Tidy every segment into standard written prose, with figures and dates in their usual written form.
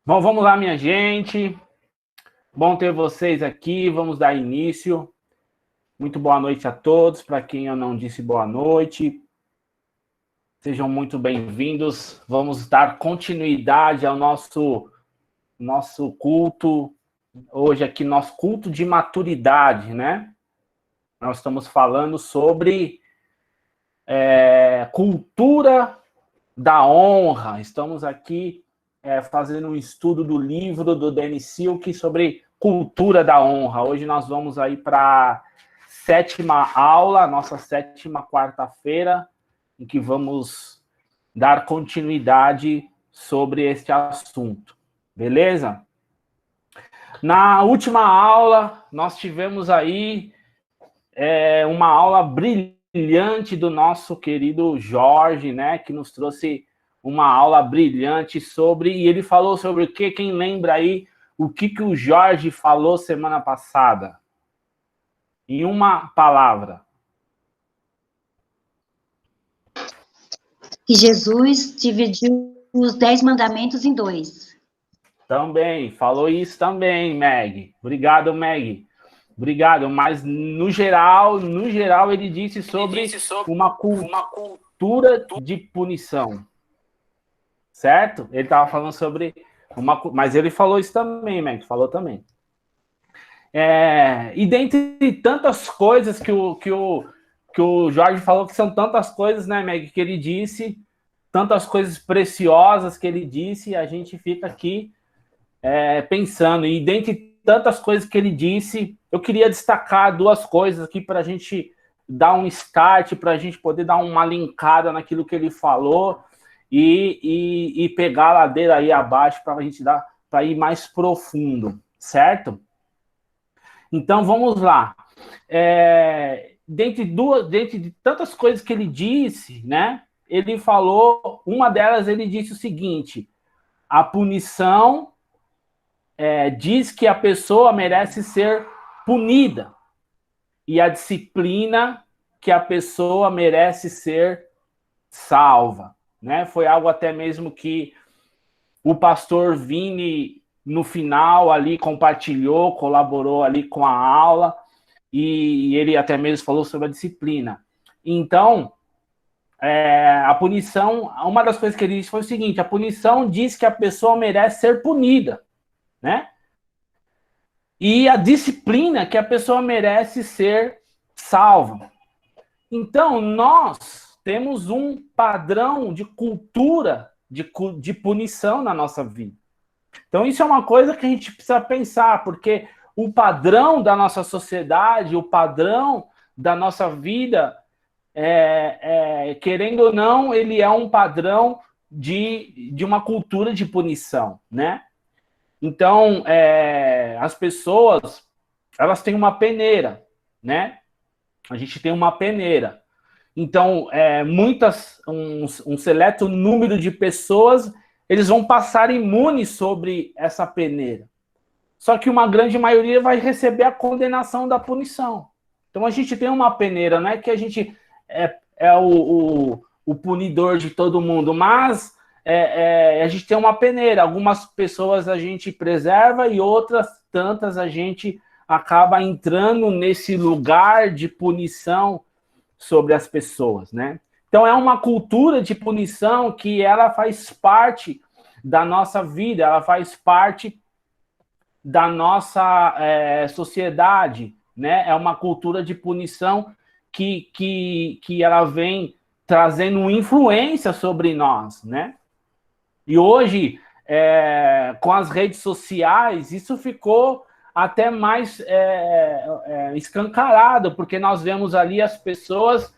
Bom, vamos lá, minha gente. Bom ter vocês aqui. Vamos dar início. Muito boa noite a todos. Para quem eu não disse boa noite, sejam muito bem-vindos. Vamos dar continuidade ao nosso culto. Hoje aqui, nosso culto de maturidade, né? Nós estamos falando sobre cultura da honra. Estamos aqui fazendo um estudo do livro do Denis Silk sobre cultura da honra. Hoje nós vamos aí para a sétima aula, nossa sétima quarta-feira, em que vamos dar continuidade sobre este assunto. Beleza? Na última aula, nós tivemos aí uma aula brilhante do nosso querido Jorge, né, que nos trouxe uma aula brilhante sobre, e ele falou sobre o quê? Quem lembra aí o que o Jorge falou semana passada? Em uma palavra. Que Jesus dividiu os 10 mandamentos em 2. Também, falou isso também, Meg. Obrigado, Meg. Obrigado, mas no geral ele disse sobre uma cultura de punição. Certo? Ele estava falando sobre mas ele falou isso também, Meg, falou também. E dentre tantas coisas que o Jorge falou, que são tantas coisas, né, Meg, que ele disse, tantas coisas preciosas que ele disse, a gente fica aqui pensando. E dentre tantas coisas que ele disse, eu queria destacar duas coisas aqui para a gente dar um start, para a gente poder dar uma linkada naquilo que ele falou e pegar a ladeira aí abaixo para a gente para ir mais profundo, certo? Então, vamos lá. Dentre de tantas coisas que ele disse, né? Ele falou, uma delas ele disse o seguinte: a punição diz que a pessoa merece ser punida, e a disciplina que a pessoa merece ser salva, né? Foi algo até mesmo que o pastor Vini, no final ali, compartilhou, colaborou ali com a aula, e ele até mesmo falou sobre a disciplina. Então, a punição, uma das coisas que ele disse foi o seguinte: a punição diz que a pessoa merece ser punida, né? E a disciplina que a pessoa merece ser salva. Então, nós temos um padrão de cultura de punição na nossa vida. Então, isso é uma coisa que a gente precisa pensar, porque o padrão da nossa sociedade, o padrão da nossa vida, querendo ou não, ele é um padrão de uma cultura de punição, né? Então, as pessoas, elas têm uma peneira, né? A gente tem uma peneira. Então, um seleto número de pessoas, eles vão passar imunes sobre essa peneira. Só que uma grande maioria vai receber a condenação da punição. Então, a gente tem uma peneira, não é que a gente é o punidor de todo mundo, mas a gente tem uma peneira. Algumas pessoas a gente preserva e outras tantas a gente acaba entrando nesse lugar de punição sobre as pessoas, né? Então, é uma cultura de punição que ela faz parte da nossa vida, ela faz parte da nossa sociedade, né? É uma cultura de punição que ela vem trazendo influência sobre nós, né? E hoje, com as redes sociais, isso ficou até mais escancarado, porque nós vemos ali as pessoas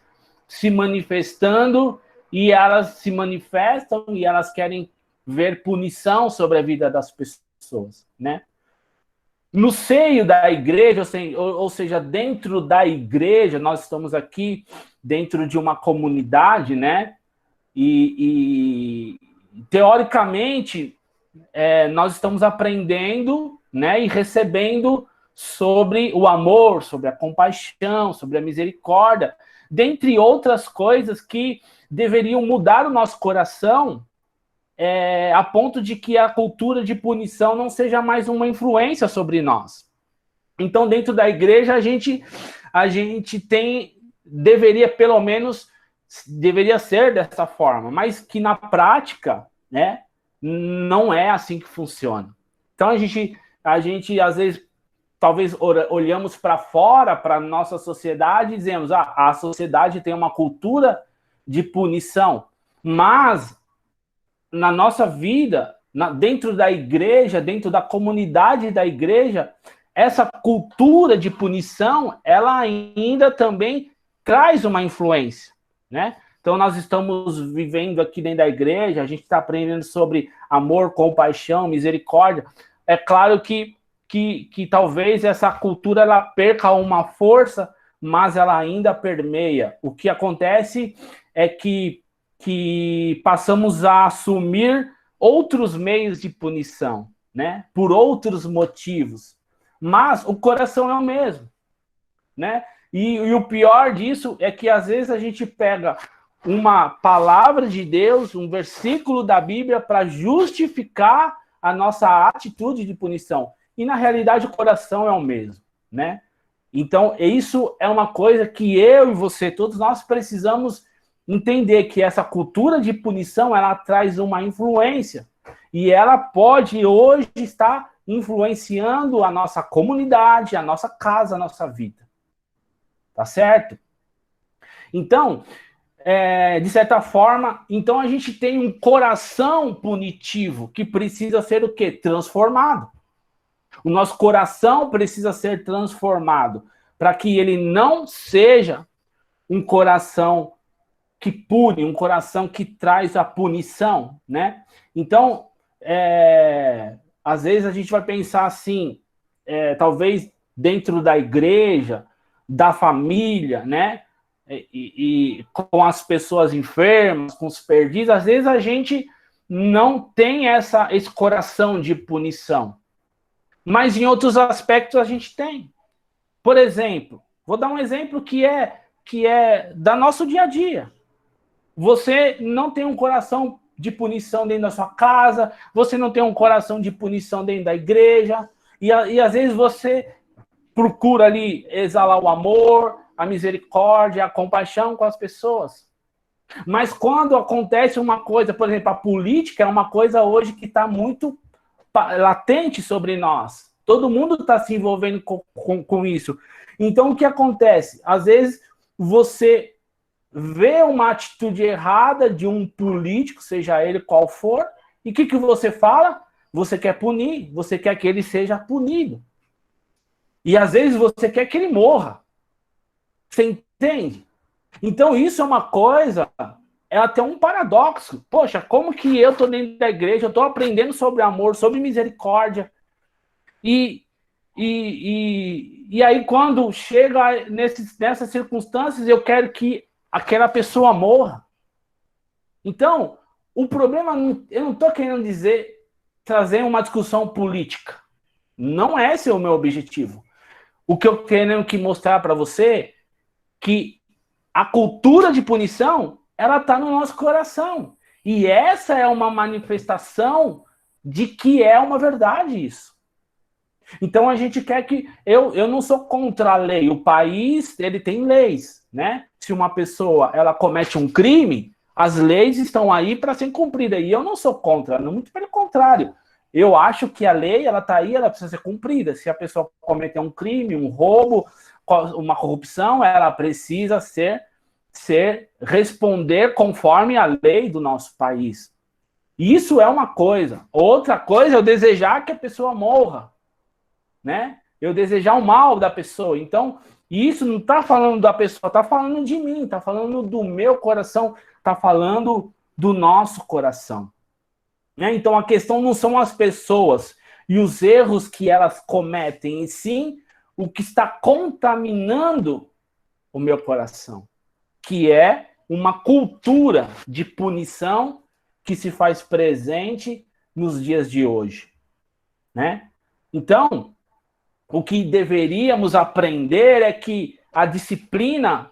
se manifestando, e elas se manifestam e elas querem ver punição sobre a vida das pessoas, né? No seio da igreja, ou seja, dentro da igreja, nós estamos aqui dentro de uma comunidade, né? E teoricamente, nós estamos aprendendo, né, e recebendo sobre o amor, sobre a compaixão, sobre a misericórdia, dentre outras coisas que deveriam mudar o nosso coração a ponto de que a cultura de punição não seja mais uma influência sobre nós. Então, dentro da igreja, a gente deveria, pelo menos, deveria ser dessa forma, mas que na prática, né, não é assim que funciona. Então, a gente às vezes, talvez olhamos para fora, para a nossa sociedade, e dizemos, a sociedade tem uma cultura de punição, mas na nossa vida, dentro da igreja, dentro da comunidade da igreja, essa cultura de punição, ela ainda também traz uma influência, né? Então, nós estamos vivendo aqui dentro da igreja, a gente está aprendendo sobre amor, compaixão, misericórdia. É claro que talvez essa cultura ela perca uma força, mas ela ainda permeia. O que acontece é que passamos a assumir outros meios de punição, né? Por outros motivos. Mas o coração é o mesmo, né? E o pior disso é que às vezes a gente pega uma palavra de Deus, um versículo da Bíblia para justificar a nossa atitude de punição. E na realidade o coração é o mesmo, né? Então isso é uma coisa que eu e você, todos nós precisamos entender, que essa cultura de punição ela traz uma influência e ela pode hoje estar influenciando a nossa comunidade, a nossa casa, a nossa vida. Tá certo? Então, de certa forma, então a gente tem um coração punitivo que precisa ser o quê? Transformado. O nosso coração precisa ser transformado para que ele não seja um coração que pune, um coração que traz a punição, né? Então, às vezes a gente vai pensar assim, talvez dentro da igreja, da família, né? E com as pessoas enfermas, com os perdidos, às vezes a gente não tem esse coração de punição. Mas em outros aspectos a gente tem. Por exemplo, vou dar um exemplo que é da nosso dia a dia. Você não tem um coração de punição dentro da sua casa, você não tem um coração de punição dentro da igreja, e às vezes você procura ali exalar o amor, a misericórdia, a compaixão com as pessoas. Mas quando acontece uma coisa, por exemplo, a política é uma coisa hoje que está muito latente sobre nós. Todo mundo está se envolvendo com isso. Então, o que acontece? Às vezes, você vê uma atitude errada de um político, seja ele qual for, e o que você fala? Você quer punir, você quer que ele seja punido. E às vezes você quer que ele morra. Você entende? Então isso é uma coisa, é até um paradoxo. Poxa, como que eu estou dentro da igreja, eu estou aprendendo sobre amor, sobre misericórdia, e aí quando chega nessas circunstâncias, eu quero que aquela pessoa morra. Então, o problema, eu não estou querendo trazer uma discussão política. Não é esse o meu objetivo. O que eu quero mostrar para você que a cultura de punição, ela está no nosso coração. E essa é uma manifestação de que é uma verdade isso. Então a gente quer que... Eu não sou contra a lei. O país, ele tem leis, né? Se uma pessoa ela comete um crime, as leis estão aí para ser cumpridas. E eu não sou contra, muito pelo contrário. Eu acho que a lei, ela está aí, ela precisa ser cumprida. Se a pessoa cometer um crime, um roubo, uma corrupção, ela precisa responder conforme a lei do nosso país. Isso é uma coisa. Outra coisa é eu desejar que a pessoa morra, né? Eu desejar o mal da pessoa. Então, isso não está falando da pessoa, está falando de mim, está falando do meu coração, está falando do nosso coração. Né? Então, a questão não são as pessoas e os erros que elas cometem, e sim o que está contaminando o meu coração, que é uma cultura de punição que se faz presente nos dias de hoje, né? Então, o que deveríamos aprender é que a disciplina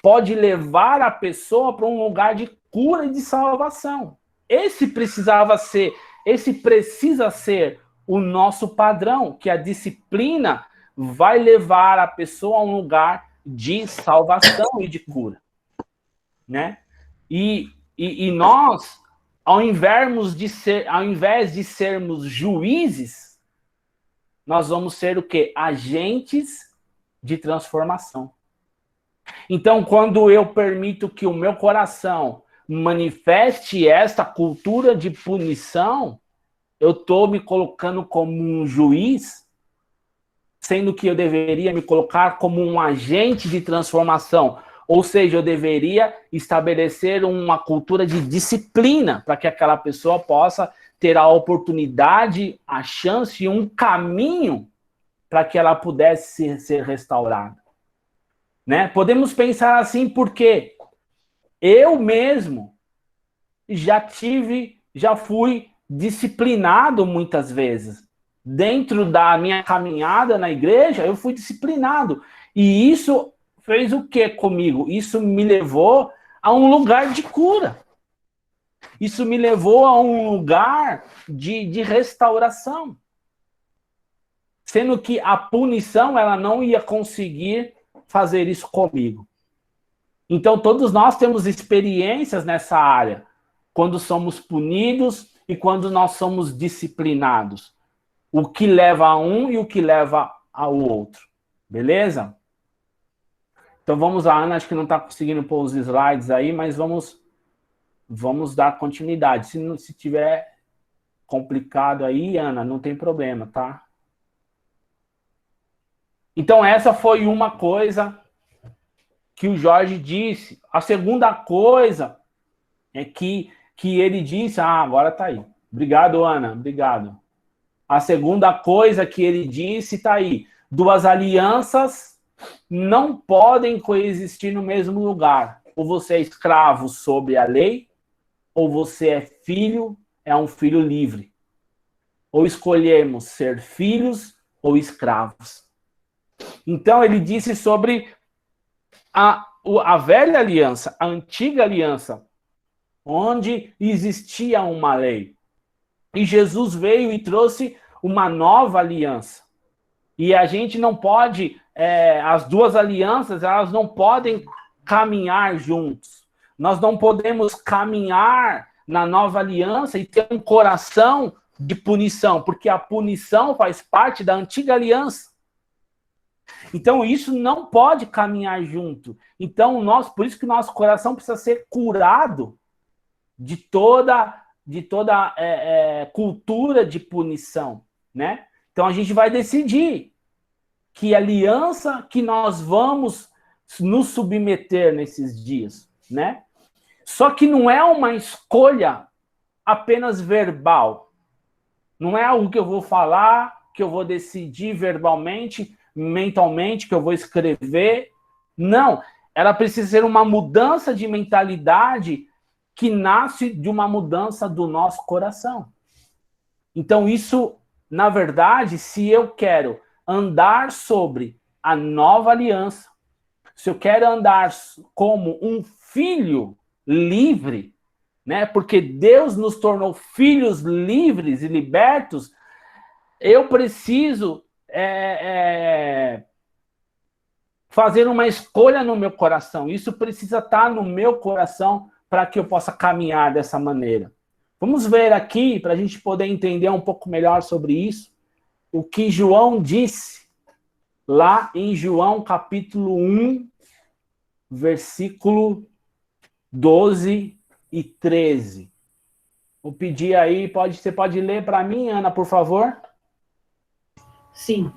pode levar a pessoa para um lugar de cura e de salvação. esse precisa ser o nosso padrão, que a disciplina vai levar a pessoa a um lugar de salvação e de cura, né? E nós, ao invés de sermos juízes, nós vamos ser o quê? Agentes de transformação. Então, quando eu permito que o meu coração manifeste esta cultura de punição, eu estou me colocando como um juiz, sendo que eu deveria me colocar como um agente de transformação. Ou seja, eu deveria estabelecer uma cultura de disciplina para que aquela pessoa possa ter a oportunidade, a chance e um caminho para que ela pudesse ser restaurada. Né? Podemos pensar assim porque eu mesmo já fui disciplinado muitas vezes. Dentro da minha caminhada na igreja, eu fui disciplinado. E isso fez o que comigo? Isso me levou a um lugar de cura. Isso me levou a um lugar de restauração. Sendo que a punição, ela não ia conseguir fazer isso comigo. Então, todos nós temos experiências nessa área, quando somos punidos e quando nós somos disciplinados. O que leva a um e o que leva ao outro. Beleza? Então, vamos lá. A Ana acho que não está conseguindo pôr os slides aí, mas vamos dar continuidade. Se tiver complicado aí, Ana, não tem problema, tá? Então, essa foi uma coisa que o Jorge disse. A segunda coisa é que ele disse... Ah, agora tá aí. Obrigado, Ana. Obrigado. A segunda coisa que ele disse tá aí. Duas alianças não podem coexistir no mesmo lugar. Ou você é escravo sob a lei, ou você é um filho livre. Ou escolhemos ser filhos ou escravos. Então, ele disse sobre a velha aliança, a antiga aliança, onde existia uma lei. E Jesus veio e trouxe uma nova aliança. E a gente não pode, as duas alianças, elas não podem caminhar juntos. Nós não podemos caminhar na nova aliança e ter um coração de punição, porque a punição faz parte da antiga aliança. Então, isso não pode caminhar junto. Então, por isso que o nosso coração precisa ser curado de toda cultura de punição, né? Então, a gente vai decidir que aliança que nós vamos nos submeter nesses dias, né? Só que não é uma escolha apenas verbal. Não é algo que eu vou falar, que eu vou decidir verbalmente, mentalmente, que eu vou escrever. Não, ela precisa ser uma mudança de mentalidade que nasce de uma mudança do nosso coração. Então, isso, na verdade, se eu quero andar sobre a nova aliança, se eu quero andar como um filho livre, né? Porque Deus nos tornou filhos livres e libertos, eu preciso fazer uma escolha no meu coração. Isso precisa estar no meu coração para que eu possa caminhar dessa maneira. Vamos ver aqui, para a gente poder entender um pouco melhor sobre isso, o que João disse lá em João capítulo 1, versículo 12 e 13. Vou pedir aí, você pode ler para mim, Ana, por favor? Sim,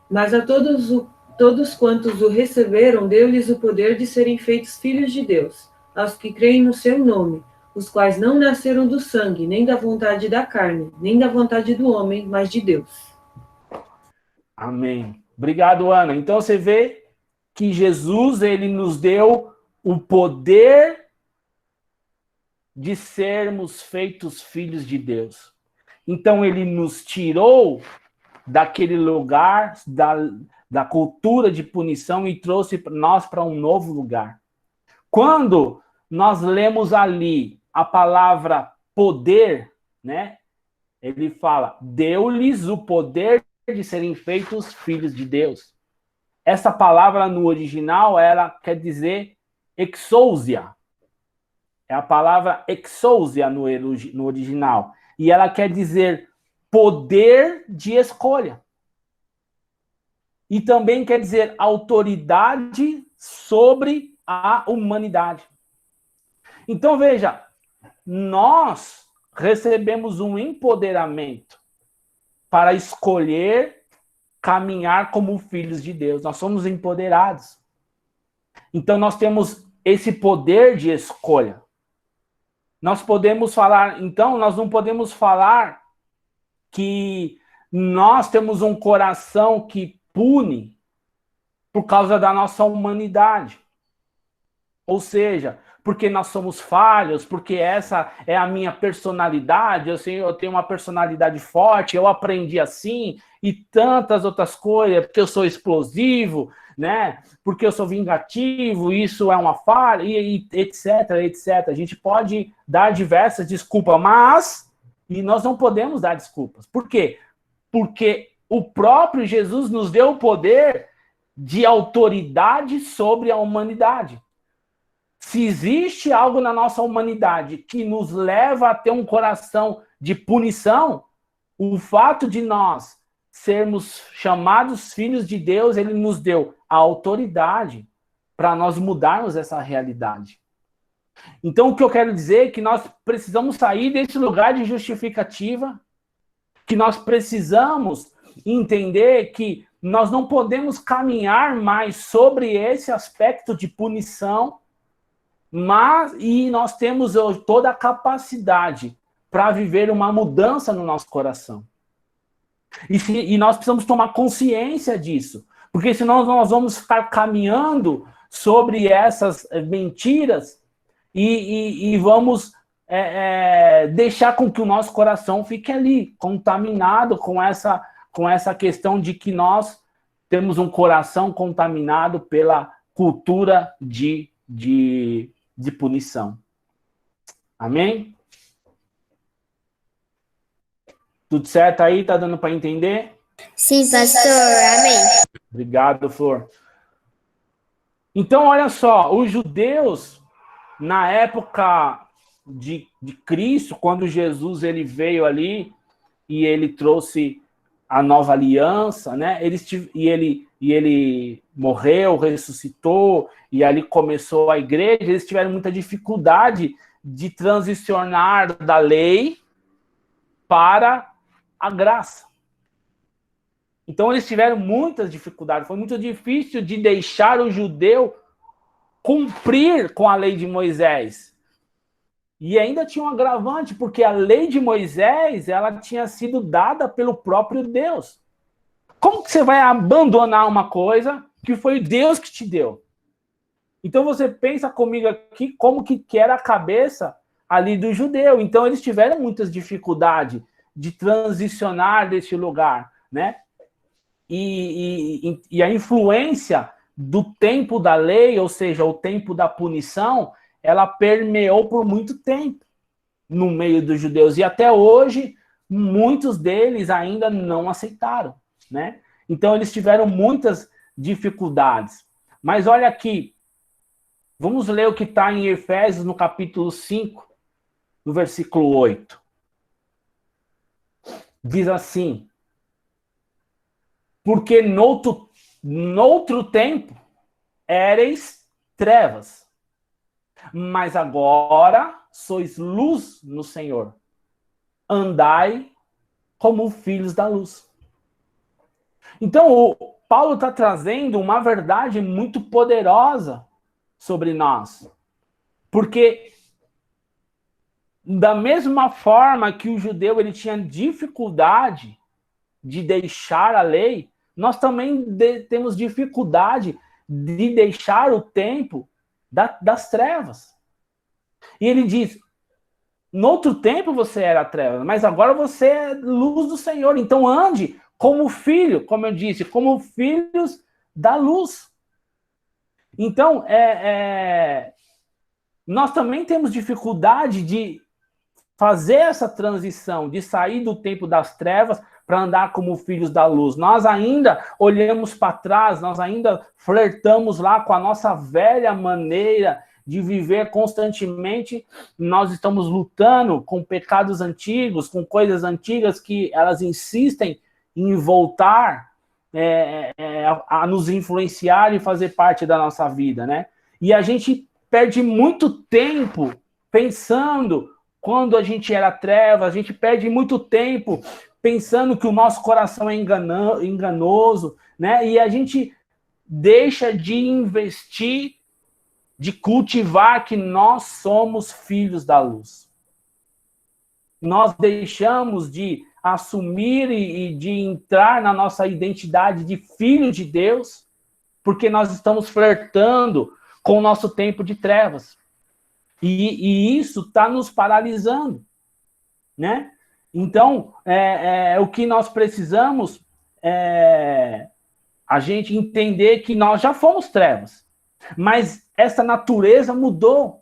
mas a todos quantos o receberam, deu-lhes o poder de serem feitos filhos de Deus, aos que creem no seu nome, os quais não nasceram do sangue, nem da vontade da carne, nem da vontade do homem, mas de Deus. Amém. Obrigado, Ana. Então você vê que Jesus, ele nos deu o poder de sermos feitos filhos de Deus. Então ele nos tirou daquele lugar, da cultura de punição e trouxe nós para um novo lugar. Quando nós lemos ali a palavra poder, né? Ele fala, deu-lhes o poder de serem feitos filhos de Deus. Essa palavra no original, ela quer dizer exousia. É a palavra exousia no original. E ela quer dizer poder de escolha. E também quer dizer autoridade sobre a humanidade. Então, veja, nós recebemos um empoderamento para escolher caminhar como filhos de Deus. Nós somos empoderados. Então, nós temos esse poder de escolha. Nós podemos falar, então, nós não podemos falar que nós temos um coração que pune por causa da nossa humanidade. Ou seja, porque nós somos falhos, porque essa é a minha personalidade, eu tenho uma personalidade forte, eu aprendi assim, e tantas outras coisas, porque eu sou explosivo, né? Porque eu sou vingativo, isso é uma falha, e etc, etc. A gente pode dar diversas desculpas, mas e nós não podemos dar desculpas. Por quê? Porque o próprio Jesus nos deu o poder de autoridade sobre a humanidade. Se existe algo na nossa humanidade que nos leva a ter um coração de punição, o fato de nós sermos chamados filhos de Deus, ele nos deu a autoridade para nós mudarmos essa realidade. Então, o que eu quero dizer é que nós precisamos sair desse lugar de justificativa, que nós precisamos entender que nós não podemos caminhar mais sobre esse aspecto de punição, e nós temos toda a capacidade para viver uma mudança no nosso coração. E nós precisamos tomar consciência disso, porque senão nós vamos ficar caminhando sobre essas mentiras e vamos deixar com que o nosso coração fique ali, contaminado com essa questão de que nós temos um coração contaminado pela cultura de punição. Amém? Tudo certo aí? Tá dando para entender? Sim, pastor. Amém. Obrigado, Flor. Então, olha só, os judeus, na época de Cristo, quando Jesus ele veio ali e ele trouxe a nova aliança, né? Ele morreu, ressuscitou, e ali começou a igreja. Eles tiveram muita dificuldade de transicionar da lei para a graça. Então, eles tiveram muitas dificuldades. Foi muito difícil de deixar o judeu cumprir com a lei de Moisés. E ainda tinha um agravante, porque a lei de Moisés, ela tinha sido dada pelo próprio Deus. Como que você vai abandonar uma coisa que foi Deus que te deu? Então você pensa comigo aqui como que era a cabeça ali do judeu. Então eles tiveram muitas dificuldades de transicionar desse lugar, né? E a influência do tempo da lei, ou seja, o tempo da punição, ela permeou por muito tempo no meio dos judeus. E até hoje, muitos deles ainda não aceitaram, né? Então, eles tiveram muitas dificuldades. Mas olha aqui, vamos ler o que está em Efésios, no capítulo 5, no versículo 8. Diz assim: porque noutro tempo éreis trevas, mas agora sois luz no Senhor. Andai como filhos da luz. Então, o Paulo está trazendo uma verdade muito poderosa sobre nós. Porque da mesma forma que o judeu ele tinha dificuldade de deixar a lei, nós também temos dificuldade de deixar o tempo das trevas. E ele diz: no outro tempo você era treva, mas agora você é luz do Senhor. Então ande como filho, como eu disse, como filhos da luz. Então, nós também temos dificuldade de fazer essa transição de sair do tempo das trevas para andar como filhos da luz. Nós ainda olhamos para trás, nós ainda flertamos lá com a nossa velha maneira de viver constantemente. Nós estamos lutando com pecados antigos, com coisas antigas que elas insistem em voltar a nos influenciar e fazer parte da nossa vida, né? E a gente perde muito tempo pensando quando a gente era treva, a gente perde muito tempo pensando que o nosso coração é enganoso, né? E a gente deixa de investir, de cultivar que nós somos filhos da luz. Nós deixamos de assumir e de entrar na nossa identidade de filho de Deus, porque nós estamos flertando com o nosso tempo de trevas. E isso está nos paralisando, né? Então, o que nós precisamos é a gente entender que nós já fomos trevas, mas essa natureza mudou.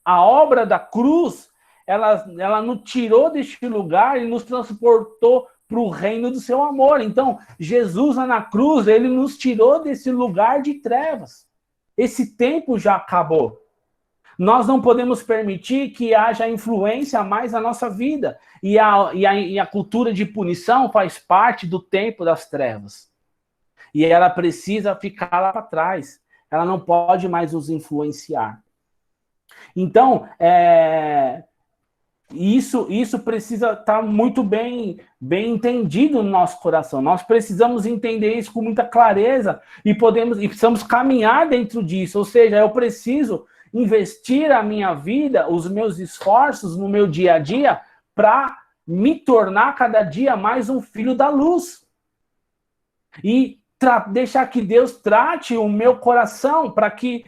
A obra da cruz, ela nos tirou deste lugar e nos transportou para o reino do seu amor. Então, Jesus lá na cruz, ele nos tirou desse lugar de trevas. Esse tempo já acabou. Nós não podemos permitir que haja influência mais na nossa vida. E a cultura de punição faz parte do tempo das trevas. E ela precisa ficar lá para trás. Ela não pode mais nos influenciar. Então, isso precisa estar muito bem entendido no nosso coração. Nós precisamos entender isso com muita clareza e precisamos caminhar dentro disso. Ou seja, eu preciso investir a minha vida, os meus esforços no meu dia a dia para me tornar cada dia mais um filho da luz. E deixar que Deus trate o meu coração para que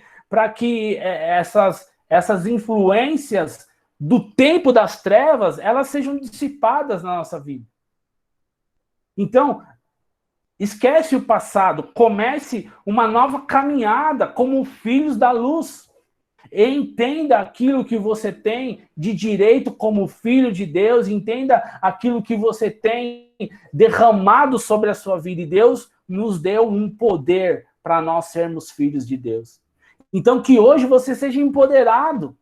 essas influências do tempo das trevas, elas sejam dissipadas na nossa vida. Então, esquece o passado, comece uma nova caminhada como filhos da luz. Entenda aquilo que você tem de direito como filho de Deus, entenda aquilo que você tem derramado sobre a sua vida. E Deus nos deu um poder para nós sermos filhos de Deus. Então, que hoje você seja empoderado,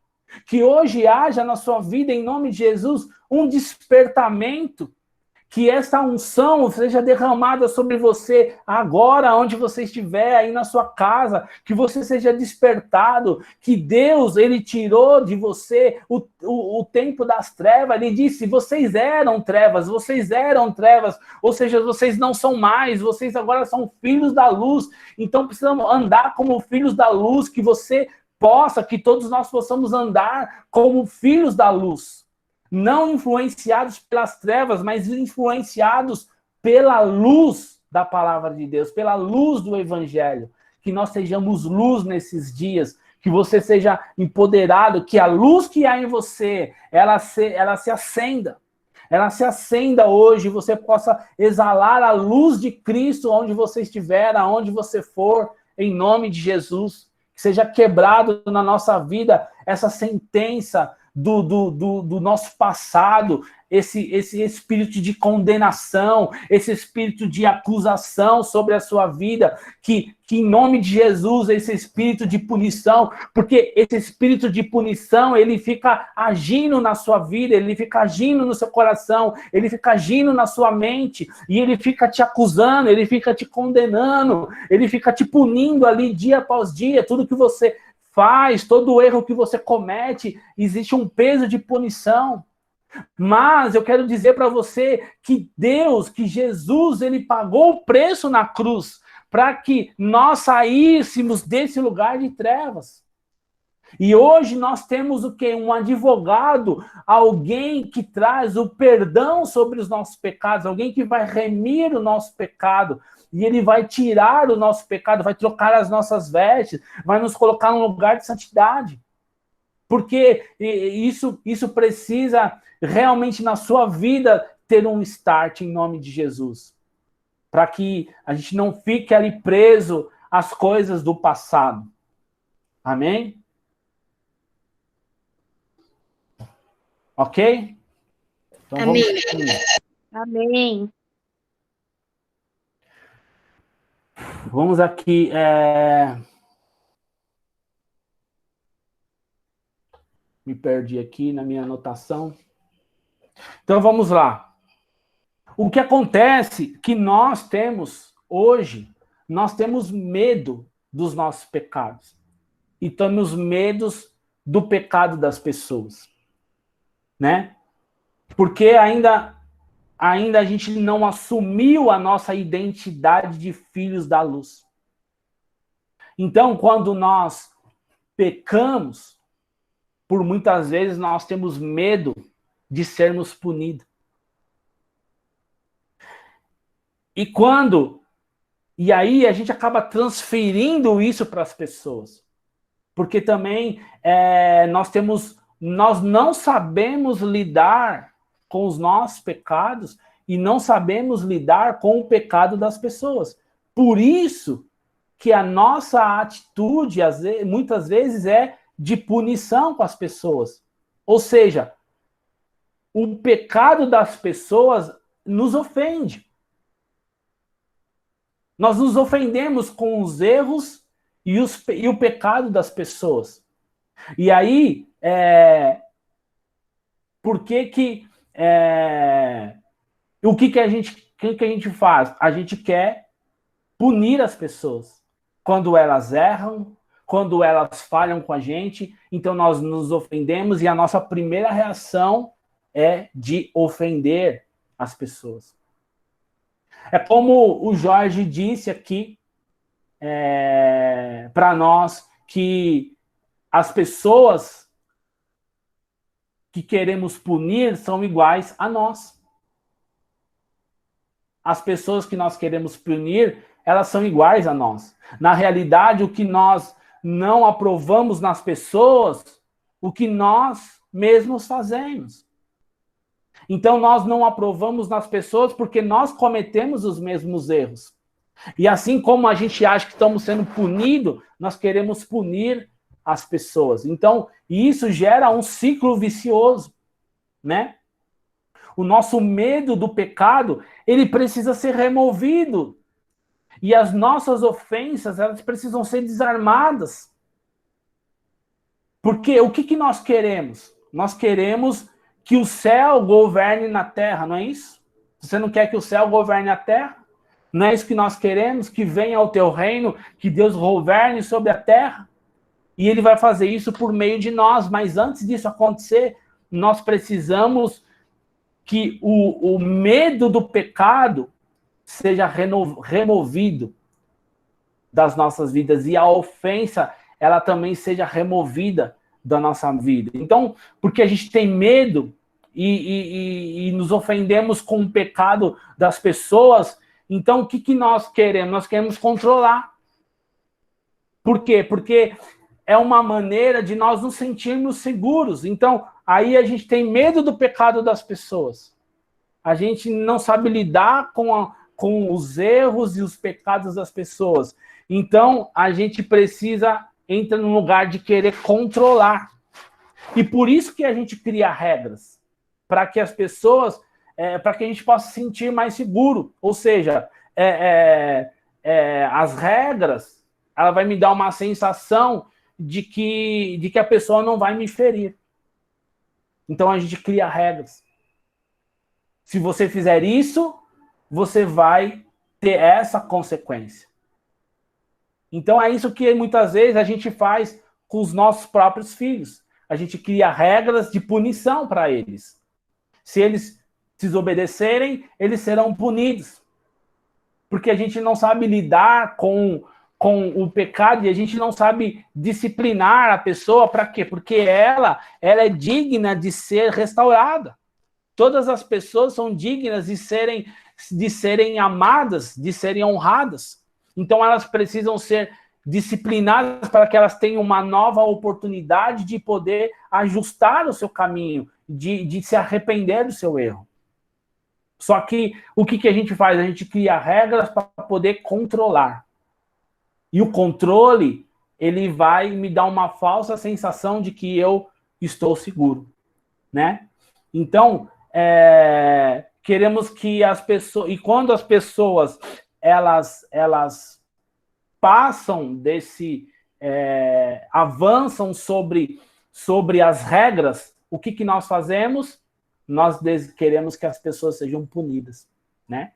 que hoje haja na sua vida, em nome de Jesus, um despertamento, que essa unção seja derramada sobre você agora, onde você estiver, aí na sua casa, que você seja despertado, que Deus, ele tirou de você o tempo das trevas, ele disse, vocês eram trevas, ou seja, vocês não são mais, vocês agora são filhos da luz, então precisamos andar como filhos da luz, que todos nós possamos andar como filhos da luz. Não influenciados pelas trevas, mas influenciados pela luz da palavra de Deus, pela luz do Evangelho. Que nós sejamos luz nesses dias, que você seja empoderado, que a luz que há em você, ela se acenda. Ela se acenda hoje, você possa exalar a luz de Cristo onde você estiver, aonde você for, em nome de Jesus. Que seja quebrado na nossa vida essa sentença do nosso passado, esse espírito de condenação, esse espírito de acusação sobre a sua vida, que em nome de Jesus, esse espírito de punição, porque esse espírito de punição, ele fica agindo na sua vida, ele fica agindo no seu coração, ele fica agindo na sua mente, e ele fica te acusando, ele fica te condenando, ele fica te punindo ali dia após dia, tudo que você faz, todo erro que você comete, existe um peso de punição. Mas eu quero dizer para você que Deus, que Jesus, ele pagou o preço na cruz para que nós saíssemos desse lugar de trevas. E hoje nós temos o quê? Um advogado, alguém que traz o perdão sobre os nossos pecados, alguém que vai remir o nosso pecado, e ele vai tirar o nosso pecado, vai trocar as nossas vestes, vai nos colocar num lugar de santidade. Porque isso precisa realmente na sua vida ter um start em nome de Jesus. Para que a gente não fique ali preso às coisas do passado. Amém? Ok? Então Amém. vamos punir. Amém. Vamos aqui. Me perdi aqui na minha anotação. Então vamos lá. O que acontece que nós temos hoje, nós temos medo dos nossos pecados. E temos medos do pecado das pessoas. Né? Porque ainda a gente não assumiu a nossa identidade de filhos da luz. Então, quando nós pecamos, por muitas vezes nós temos medo de sermos punidos. E aí a gente acaba transferindo isso para as pessoas. Porque também nós não sabemos lidar com os nossos pecados e não sabemos lidar com o pecado das pessoas. Por isso que a nossa atitude, muitas vezes, é de punição com as pessoas. Ou seja, o pecado das pessoas nos ofende. Nós nos ofendemos com os erros e o pecado das pessoas. E aí, o que a gente faz? A gente quer punir as pessoas. Quando elas erram, quando elas falham com a gente, então nós nos ofendemos e a nossa primeira reação é de ofender as pessoas. É como o Jorge disse aqui para nós, que as pessoas que queremos punir são iguais a nós. As pessoas que nós queremos punir, elas são iguais a nós. Na realidade, o que nós não aprovamos nas pessoas, o que nós mesmos fazemos. Então, nós não aprovamos nas pessoas porque nós cometemos os mesmos erros. E assim como a gente acha que estamos sendo punidos, nós queremos punir as pessoas. Então, isso gera um ciclo vicioso, né? O nosso medo do pecado, ele precisa ser removido. E as nossas ofensas, elas precisam ser desarmadas. Porque o que nós queremos? Nós queremos que o céu governe na terra, não é isso? Você não quer que o céu governe a terra? Não é isso que nós queremos? Que venha o teu reino, que Deus governe sobre a terra? E ele vai fazer isso por meio de nós. Mas antes disso acontecer, nós precisamos que o medo do pecado seja removido das nossas vidas. E a ofensa, ela também seja removida da nossa vida. Então, porque a gente tem medo e nos ofendemos com o pecado das pessoas, então o que nós queremos? Nós queremos controlar. Por quê? Porque é uma maneira de nós nos sentirmos seguros. Então, aí a gente tem medo do pecado das pessoas. A gente não sabe lidar com os erros e os pecados das pessoas. Então, a gente entra num lugar de querer controlar. E por isso que a gente cria regras, para que as pessoas, para que a gente possa se sentir mais seguro. Ou seja, as regras, ela vai me dar uma sensação de que a pessoa não vai me ferir. Então a gente cria regras. Se você fizer isso, você vai ter essa consequência. Então é isso que muitas vezes a gente faz com os nossos próprios filhos. A gente cria regras de punição para eles. Se eles desobedecerem, eles serão punidos. Porque a gente não sabe lidar com o pecado e a gente não sabe disciplinar a pessoa. Para quê? Porque ela é digna de ser restaurada. Todas as pessoas são dignas de serem amadas, de serem honradas. Então elas precisam ser disciplinadas para que elas tenham uma nova oportunidade de poder ajustar o seu caminho, de se arrepender do seu erro. Só que o que a gente faz? A gente cria regras para poder controlar. E o controle, ele vai me dar uma falsa sensação de que eu estou seguro, né? Então, queremos que as pessoas... E quando as pessoas, elas passam desse... avançam sobre as regras, o que nós fazemos? Nós queremos que as pessoas sejam punidas, né?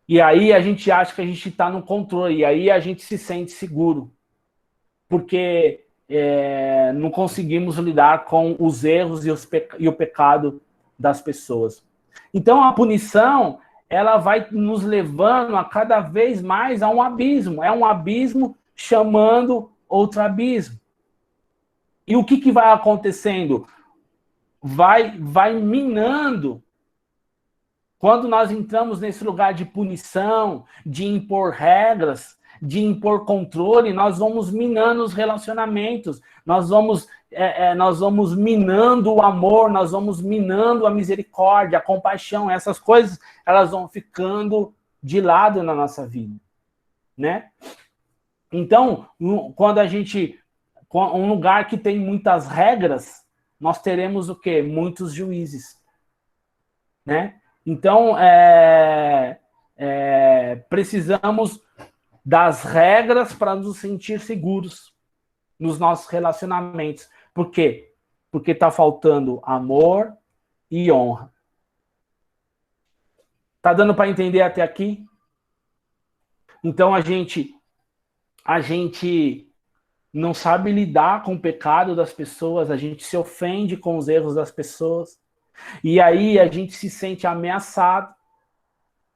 E aí a gente acha que a gente está no controle, e aí a gente se sente seguro, porque não conseguimos lidar com os erros e o pecado das pessoas. Então a punição, ela vai nos levando a cada vez mais a um abismo. É um abismo chamando outro abismo. E o que vai acontecendo? Vai minando. Quando nós entramos nesse lugar de punição, de impor regras, de impor controle, nós vamos minando os relacionamentos, nós vamos minando o amor, nós vamos minando a misericórdia, a compaixão. Essas coisas, elas vão ficando de lado na nossa vida, né? Então, quando um lugar que tem muitas regras, nós teremos o quê? Muitos juízes, né? Então, precisamos das regras para nos sentir seguros nos nossos relacionamentos. Por quê? Porque está faltando amor e honra. Tá dando para entender até aqui? Então, a gente não sabe lidar com o pecado das pessoas, a gente se ofende com os erros das pessoas. E aí a gente se sente ameaçado.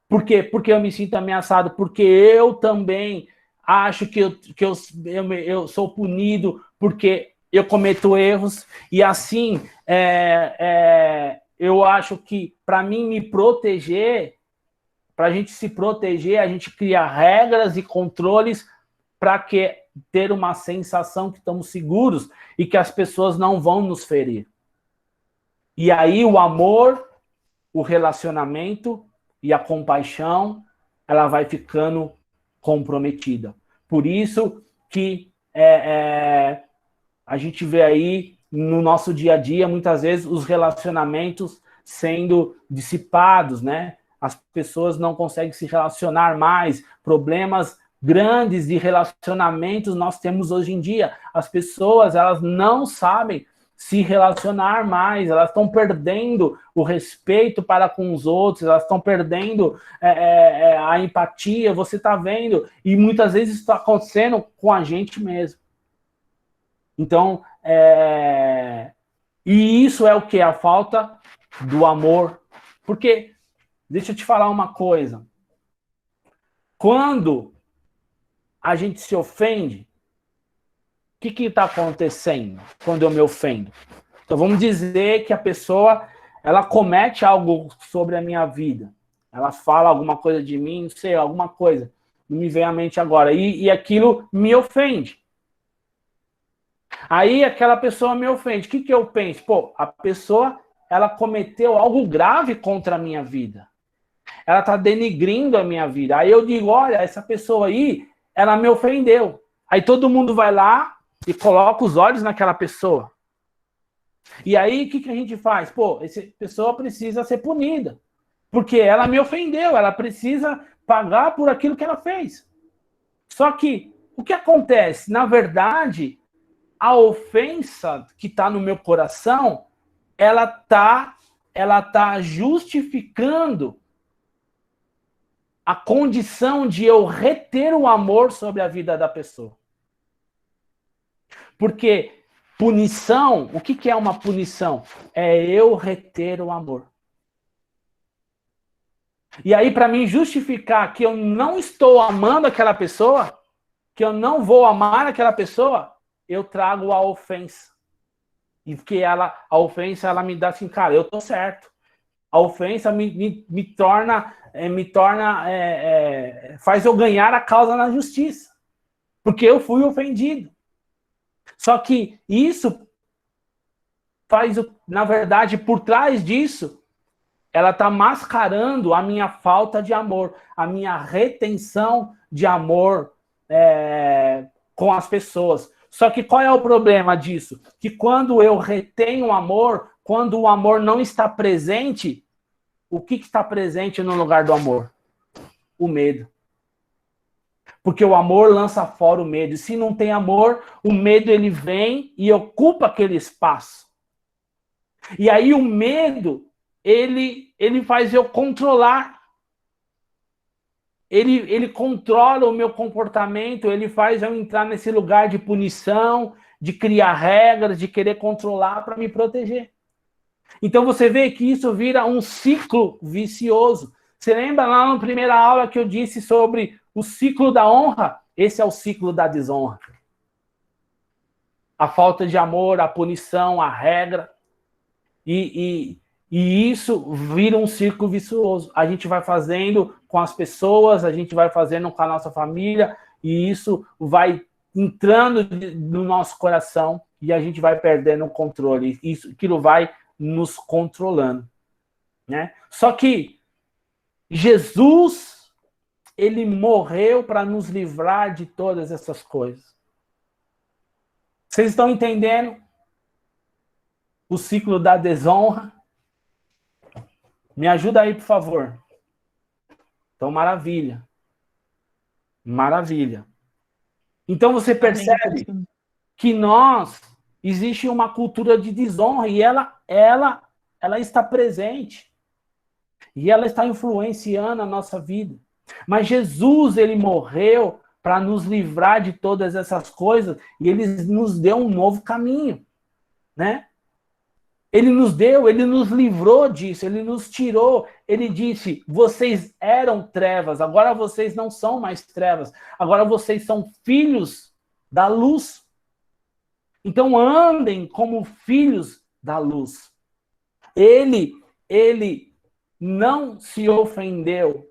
Por quê? Porque eu me sinto ameaçado, porque eu também acho que eu sou punido porque eu cometo erros, e assim eu acho que para mim me proteger, para a gente se proteger, a gente cria regras e controles para ter uma sensação que estamos seguros e que as pessoas não vão nos ferir. E aí o amor, o relacionamento e a compaixão, ela vai ficando comprometida. Por isso que a gente vê aí no nosso dia a dia, muitas vezes, os relacionamentos sendo dissipados, né? As pessoas não conseguem se relacionar mais, problemas grandes de relacionamentos nós temos hoje em dia. As pessoas, elas não sabem se relacionar mais, elas estão perdendo o respeito para com os outros, elas estão perdendo a empatia, você está vendo, e muitas vezes isso está acontecendo com a gente mesmo. Então, e isso é o que? A falta do amor. Porque, deixa eu te falar uma coisa, quando a gente se ofende, o que está acontecendo quando eu me ofendo? Então, vamos dizer que a pessoa, ela comete algo sobre a minha vida. Ela fala alguma coisa de mim, não sei, alguma coisa. Não me vem à mente agora. E aquilo me ofende. Aí aquela pessoa me ofende. O que eu penso? Pô, a pessoa, ela cometeu algo grave contra a minha vida. Ela está denigrindo a minha vida. Aí eu digo, olha, essa pessoa aí, ela me ofendeu. Aí todo mundo vai lá e coloca os olhos naquela pessoa. E aí, o que a gente faz? Pô, essa pessoa precisa ser punida. Porque ela me ofendeu, ela precisa pagar por aquilo que ela fez. Só que, o que acontece? Na verdade, a ofensa que está no meu coração, ela tá justificando a condição de eu reter o amor sobre a vida da pessoa. Porque punição, o que é uma punição? É eu reter o amor. E aí, para mim justificar que eu não estou amando aquela pessoa, que eu não vou amar aquela pessoa, eu trago a ofensa. E porque a ofensa, ela me dá assim, cara, eu tô certo. A ofensa me torna, faz eu ganhar a causa na justiça. Porque eu fui ofendido. Só que isso faz, na verdade, por trás disso, ela está mascarando a minha falta de amor, a minha retenção de amor com as pessoas. Só que qual é o problema disso? Que quando eu retenho amor, quando o amor não está presente, o que está presente no lugar do amor? O medo. Porque o amor lança fora o medo. E se não tem amor, o medo ele vem e ocupa aquele espaço. E aí o medo, ele faz eu controlar. Ele controla o meu comportamento, ele faz eu entrar nesse lugar de punição, de criar regras, de querer controlar para me proteger. Então você vê que isso vira um ciclo vicioso. Você lembra lá na primeira aula que eu disse sobre o ciclo da honra? Esse é o ciclo da desonra. A falta de amor, a punição, a regra. E isso vira um ciclo vicioso. A gente vai fazendo com as pessoas, a gente vai fazendo com a nossa família, e isso vai entrando no nosso coração e a gente vai perdendo o controle. Aquilo vai nos controlando, né? Só que Jesus, ele morreu para nos livrar de todas essas coisas. Vocês estão entendendo o ciclo da desonra? Me ajuda aí, por favor. Então, maravilha. Maravilha. Então, você percebe que existe uma cultura de desonra e ela está presente. E ela está influenciando a nossa vida. Mas Jesus, ele morreu para nos livrar de todas essas coisas e ele nos deu um novo caminho, né? Ele nos livrou disso, ele nos tirou. Ele disse, vocês eram trevas, agora vocês não são mais trevas. Agora vocês são filhos da luz. Então andem como filhos da luz. Ele não se ofendeu.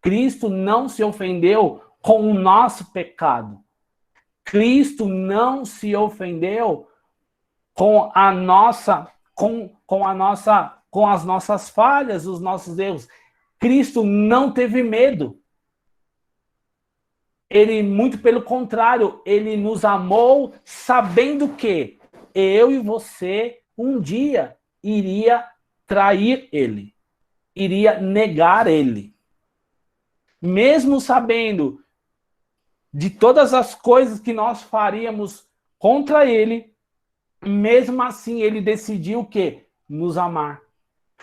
Cristo não se ofendeu com o nosso pecado. Cristo não se ofendeu com as nossas falhas, os nossos erros. Cristo não teve medo. Ele, muito pelo contrário, ele nos amou sabendo que eu e você um dia iria trair ele, iria negar ele. Mesmo sabendo de todas as coisas que nós faríamos contra ele, mesmo assim, ele decidiu o quê? Nos amar.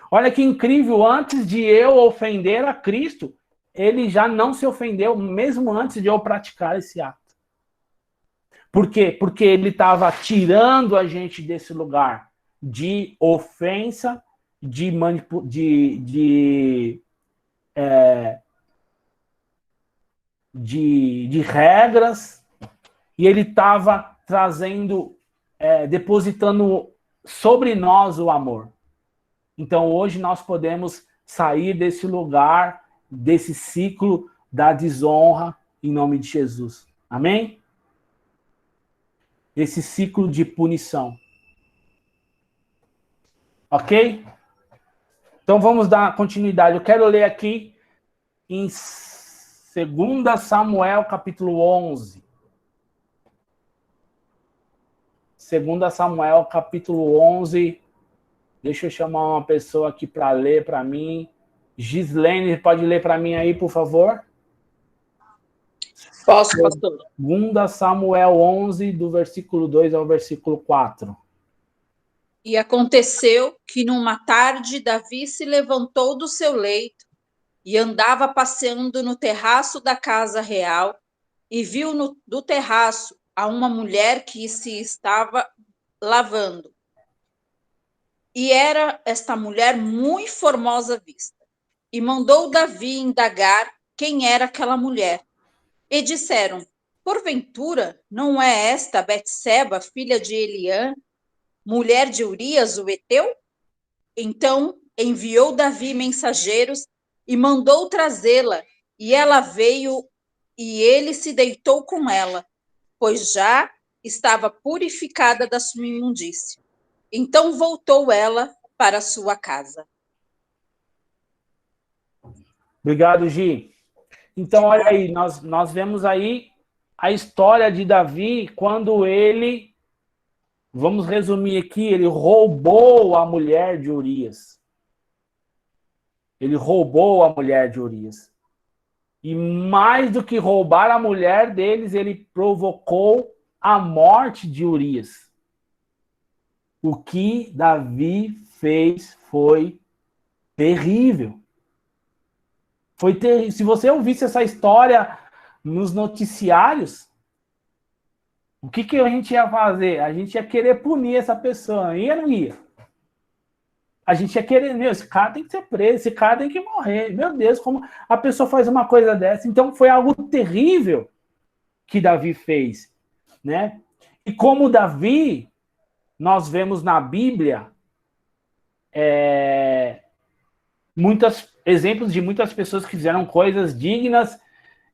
Olha que incrível, antes de eu ofender a Cristo, ele já não se ofendeu, mesmo antes de eu praticar esse ato. Por quê? Porque ele estava tirando a gente desse lugar de ofensa, de regras, e ele estava trazendo, depositando sobre nós o amor. Então, hoje nós podemos sair desse lugar, desse ciclo da desonra, em nome de Jesus. Amém? Esse ciclo de punição. Ok? Então, vamos dar continuidade. Eu quero ler aqui em 2 Samuel, capítulo 11. 2 Samuel, capítulo 11. Deixa eu chamar uma pessoa aqui para ler para mim. Gislene, pode ler para mim aí, por favor? Posso, pastor. 2 Samuel 11, do versículo 2 ao versículo 4. E aconteceu que numa tarde Davi se levantou do seu leito e andava passeando no terraço da casa real e viu do terraço a uma mulher que se estava lavando. E era esta mulher muito formosa à vista. E mandou Davi indagar quem era aquela mulher. E disseram, porventura, não é esta Betseba, filha de Eliã, mulher de Urias, o heteu? Então enviou Davi mensageiros e mandou trazê-la. E ela veio e ele se deitou com ela, pois já estava purificada da sua imundícia. Então voltou ela para sua casa. Obrigado, Gi. Então, olha aí, nós vemos aí a história de Davi quando ele Vamos resumir aqui, ele roubou a mulher de Urias. Ele roubou a mulher de Urias. E mais do que roubar a mulher deles, ele provocou a morte de Urias. O que Davi fez foi terrível. Foi terrível. Se você ouvisse essa história nos noticiários, o que a gente ia fazer? A gente ia querer punir essa pessoa. Ia ou não ia? A gente ia querer, meu, esse cara tem que ser preso, esse cara tem que morrer. Meu Deus, como a pessoa faz uma coisa dessa? Então foi algo terrível que Davi fez, né? E como Davi, nós vemos na Bíblia muitos exemplos de muitas pessoas que fizeram coisas dignas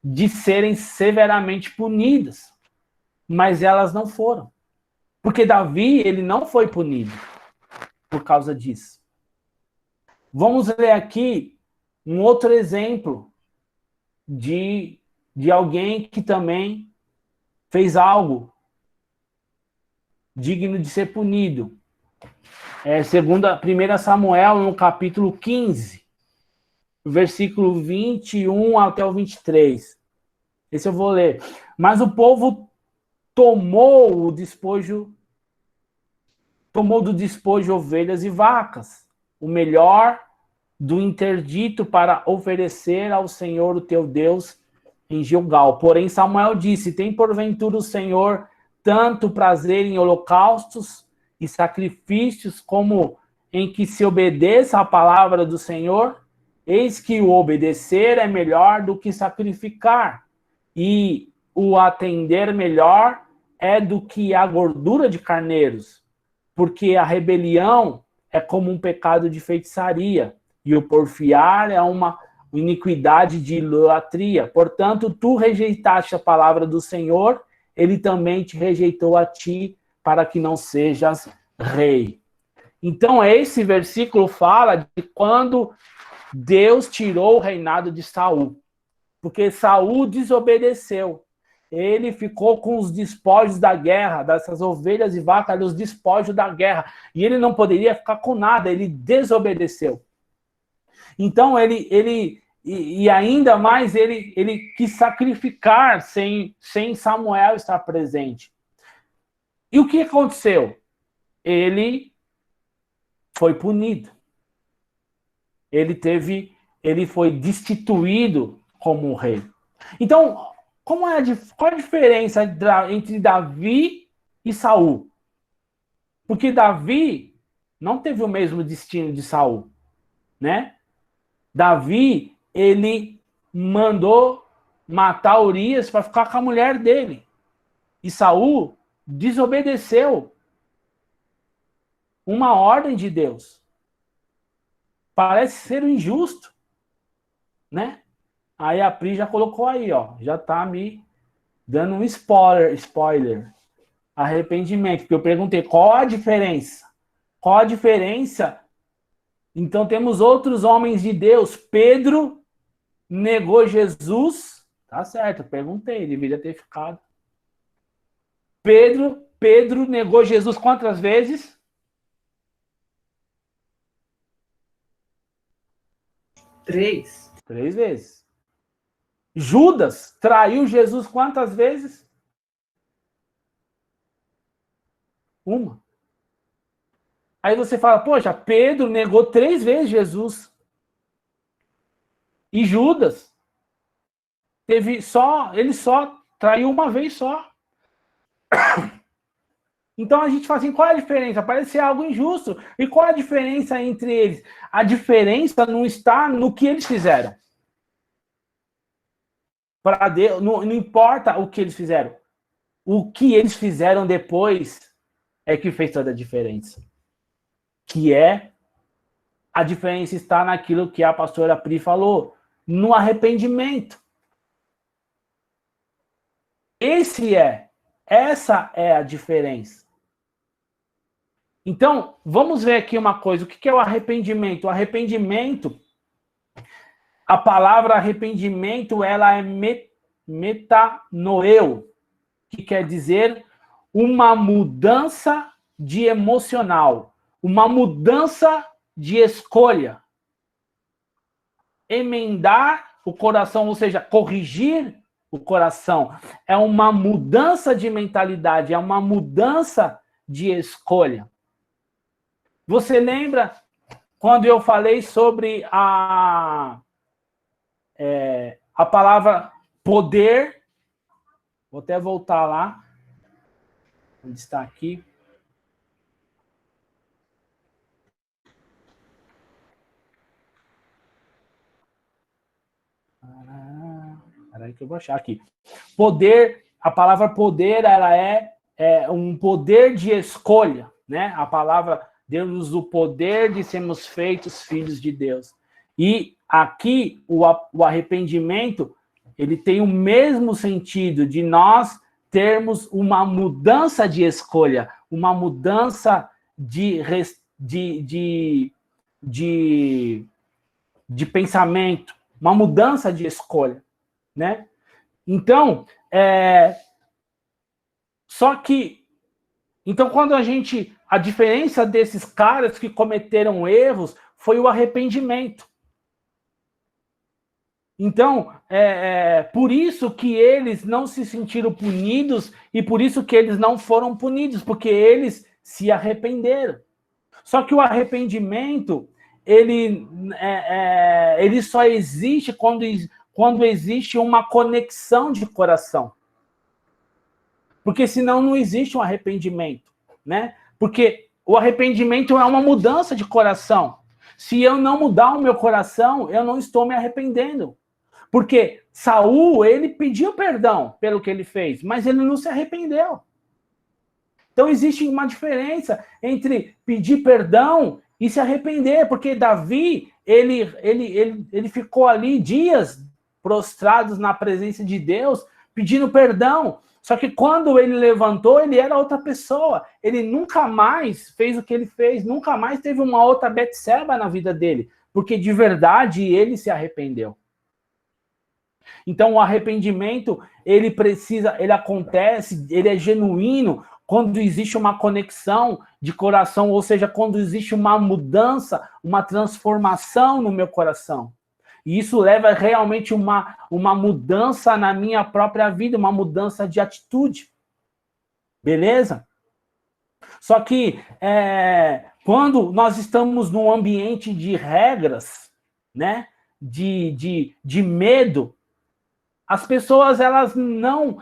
de serem severamente punidas, mas elas não foram. Porque Davi, ele não foi punido por causa disso. Vamos ler aqui um outro exemplo de alguém que também fez algo digno de ser punido. 1 Samuel, no capítulo 15, versículo 21 até o 23. Esse eu vou ler. Mas o povo tomou do despojo ovelhas e vacas, o melhor do interdito para oferecer ao Senhor o teu Deus em Gilgal. Porém Samuel disse: tem porventura o Senhor tanto prazer em holocaustos e sacrifícios como em que se obedeça à palavra do Senhor? Eis que o obedecer é melhor do que sacrificar, e o atender melhor é do que a gordura de carneiros, porque a rebelião é como um pecado de feitiçaria, e o porfiar é uma iniquidade de idolatria. Portanto, tu rejeitaste a palavra do Senhor, ele também te rejeitou a ti, para que não sejas rei. Então, esse versículo fala de quando Deus tirou o reinado de Saul, porque Saul desobedeceu. Ele ficou com os despojos da guerra, dessas ovelhas e vacas, os despojos da guerra, e ele não poderia ficar com nada, ele desobedeceu. Então, e ainda mais, ele quis sacrificar sem Samuel estar presente. E o que aconteceu? Ele foi punido. Ele foi destituído como um rei. Então, qual a diferença entre Davi e Saul? Porque Davi não teve o mesmo destino de Saul, né? Davi, ele mandou matar Urias para ficar com a mulher dele. E Saul desobedeceu uma ordem de Deus. Parece ser injusto, né? Aí a Pri já colocou aí, ó, já tá me dando um spoiler. Arrependimento, porque eu perguntei qual a diferença? Qual a diferença? Então temos outros homens de Deus. Pedro negou Jesus. Tá certo, eu perguntei, deveria ter ficado. Pedro negou Jesus quantas vezes? 3. 3 vezes. Judas traiu Jesus quantas vezes? 1. Aí você fala, poxa, Pedro negou 3 vezes Jesus. E Judas ele só traiu uma vez só. Então a gente fala assim, qual é a diferença? Parece ser algo injusto. E qual é a diferença entre eles? A diferença não está no que eles fizeram. Para Deus, não importa o que eles fizeram. O que eles fizeram depois é que fez toda a diferença. Que é, a diferença está naquilo que a pastora Pri falou, no arrependimento. Essa é a diferença. Então, vamos ver aqui uma coisa. O que é o arrependimento? O arrependimento, a palavra arrependimento, ela é metanoeu, que quer dizer uma mudança de emocional, uma mudança de escolha. Emendar o coração, ou seja, corrigir o coração, é uma mudança de mentalidade, é uma mudança de escolha. Você lembra quando eu falei sobre a palavra poder? Vou até voltar lá. Onde está aqui? Peraí que eu vou achar aqui. Poder, a palavra poder, ela é um poder de escolha, né? A palavra deu-nos o poder de sermos feitos filhos de Deus. E aqui, o arrependimento, ele tem o mesmo sentido de nós termos uma mudança de escolha, uma mudança de pensamento, uma mudança de escolha, né? Então, então, quando a diferença desses caras que cometeram erros foi o arrependimento. Então, por isso que eles não se sentiram punidos e por isso que eles não foram punidos, porque eles se arrependeram. Só que o arrependimento, ele só existe quando existe uma conexão de coração. Porque senão não existe um arrependimento, né? Porque o arrependimento é uma mudança de coração. Se eu não mudar o meu coração, eu não estou me arrependendo. Porque Saul, ele pediu perdão pelo que ele fez, mas ele não se arrependeu. Então existe uma diferença entre pedir perdão e se arrepender, porque Davi, ele ficou ali dias prostrados na presença de Deus, pedindo perdão. Só que quando ele levantou, ele era outra pessoa. Ele nunca mais fez o que ele fez, nunca mais teve uma outra Betseba na vida dele, porque de verdade ele se arrependeu. Então o arrependimento, ele acontece, ele é genuíno quando existe uma conexão de coração, ou seja, quando existe uma mudança, uma transformação no meu coração. E isso leva realmente uma mudança na minha própria vida, uma mudança de atitude. Beleza? Só que quando nós estamos num ambiente de regras, né, de medo, as pessoas elas não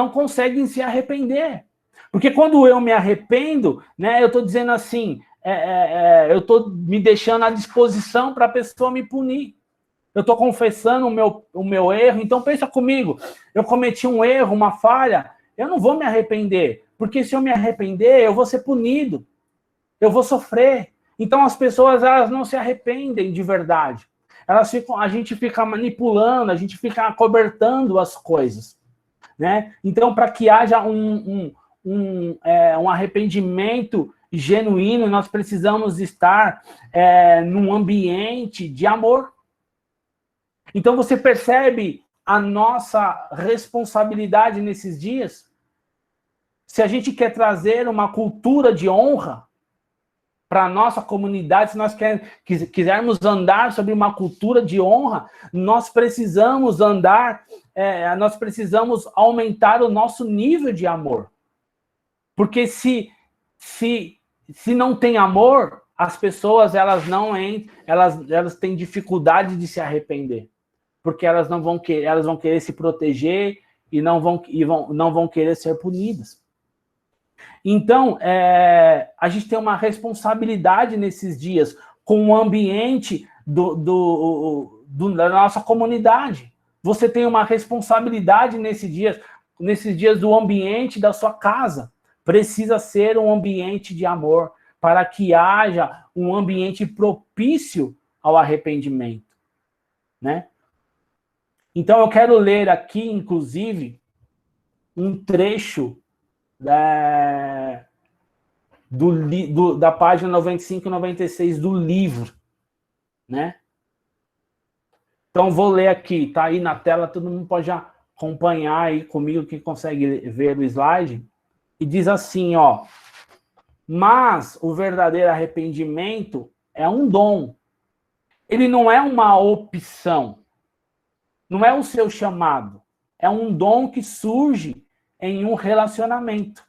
conseguem se arrepender. Porque quando eu me arrependo, né, eu estou dizendo assim, eu estou me deixando à disposição para a pessoa me punir. Eu estou confessando o meu erro. Então, pensa comigo. Eu cometi um erro, uma falha. Eu não vou me arrepender. Porque se eu me arrepender, eu vou ser punido. Eu vou sofrer. Então, as pessoas elas não se arrependem de verdade. A gente fica manipulando, a gente fica acobertando as coisas, né? Então, para que haja um arrependimento genuíno, nós precisamos estar num ambiente de amor. Então, você percebe a nossa responsabilidade nesses dias? Se a gente quer trazer uma cultura de honra para a nossa comunidade, se nós quisermos andar sobre uma cultura de honra, nós precisamos nós precisamos aumentar o nosso nível de amor. Porque se não tem amor, as pessoas elas têm dificuldade de se arrepender. Porque elas vão querer se proteger e não vão querer ser punidas. Então, a gente tem uma responsabilidade nesses dias com o ambiente da nossa comunidade. Você tem uma responsabilidade nesses dias do ambiente da sua casa. Precisa ser um ambiente de amor para que haja um ambiente propício ao arrependimento, né? Então, eu quero ler aqui, inclusive, um trecho da página 95 e 96 do livro, né? Então, vou ler aqui, tá aí na tela, todo mundo pode já acompanhar aí comigo, quem consegue ver o slide. e diz assim, ó: mas o verdadeiro arrependimento é um dom. Ele não é uma opção. Não é o seu chamado. É um dom que surge em um relacionamento.